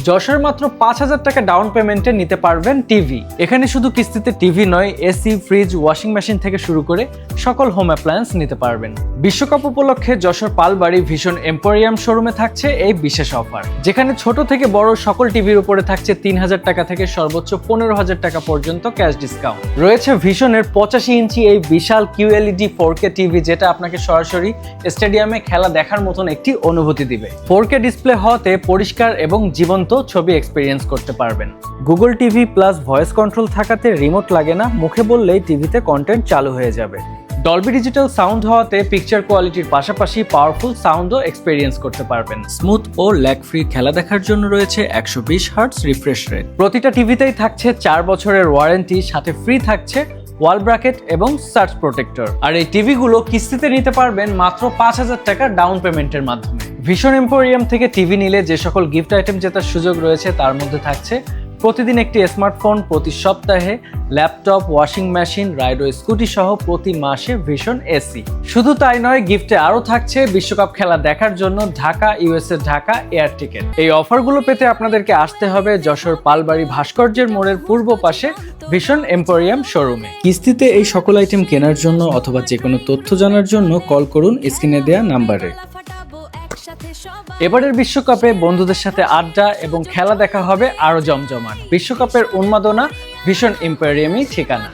যশোর মাত্র ৫,০০০ টাকা ডাউন পেমেন্টে নিতে পারবেন টিভি। এখানে শুধু কিস্তিতে টিভি নয়, এসি, ফ্রিজ, ওয়াশিং মেশিন থেকে শুরু করে সকল হোম অ্যাপ্লায়েন্স নিতে পারবেন। বিশ্বকাপ উপলক্ষে যশোর পালবাড়ি ভিশন এম্পোরিয়াম শোরুমে থাকছে এই বিশেষ অফার, যেখানে ছোট থেকে বড় সকল টিভির উপরে থাকছে ৩,০০০ টাকা থেকে সর্বোচ্চ ১৫,০০০ টাকা পর্যন্ত ক্যাশ ডিসকাউন্ট। রয়েছে ভিশনের ৮৫ ইঞ্চি এই বিশাল QLED 4K টিভি, যেটা আপনাকে সরাসরি স্টেডিয়ামে খেলা দেখার মতন একটি অনুভূতি দিবে। 4K ডিসপ্লে হওয়াতে পরিষ্কার এবং জীবন্ত ছবি এক্সপেরিয়েন্স করতে পারবেন। Google TV plus voice control থাকাতে রিমোট লাগে না, মুখে বললেই টিভিতে কন্টেন্ট চালু হয়ে যাবে। ডলবি ডিজিটাল সাউন্ড হওয়াতে পিকচার কোয়ালিটির পাশাপাশি পাওয়ারফুল সাউন্ডও এক্সপেরিয়েন্স করতে পারবেন। স্মুথ ও ল্যাগ ফ্রি খেলা দেখার জন্য রয়েছে 120 হার্টজ রিফ্রেশ রেট। প্রতিটা টিভিতেই থাকছে 4 বছরের ওয়ারেন্টি, সাথে ফ্রি থাকছে ওয়াল ব্র্যাকেট এবং সার্চ প্রোটেক্টর। আর এই টিভিগুলো কিস্তিতে নিতে পারবেন মাত্র ৫,০০০ টাকা ডাউন পেমেন্টের মাধ্যমে। ভিশন এম্পোরিয়াম থেকে টিভি নিলে যে সকল গিফট আইটেম জেতার সুযোগ রয়েছে তার মধ্যে থাকছে প্রতিদিন একটি স্মার্টফোন, প্রতি সপ্তাহে ল্যাপটপ, ওয়াশিং মেশিন, রাইডো স্কুটি সহ প্রতি মাসে ভিশন এসি। শুধু তাই নয়, গিফটে আরও থাকছে বিশ্বকাপ খেলা দেখার জন্য Dhaka USA Dhaka air ticket. এই অফারগুলো পেতে আপনাদেরকে আসতে হবে যশোর পালবাড়ি ভাস্কর্যের মোড়ের পূর্ব পাশে ভিশন এম্পোরিয়াম শোরুমে। কিস্তিতে এই সকল আইটেম কেনার জন্য অথবা যে কোনো তথ্য জানার জন্য কল করুন স্ক্রিনে দেওয়া নাম্বারে। এবারের বিশ্বকাপে বন্ধুদের সাথে আড্ডা এবং খেলা দেখা হবে আরো জমজমাট। বিশ্বকাপের উন্মাদনা ভিশন এম্পোরিয়ামই ঠিকানা।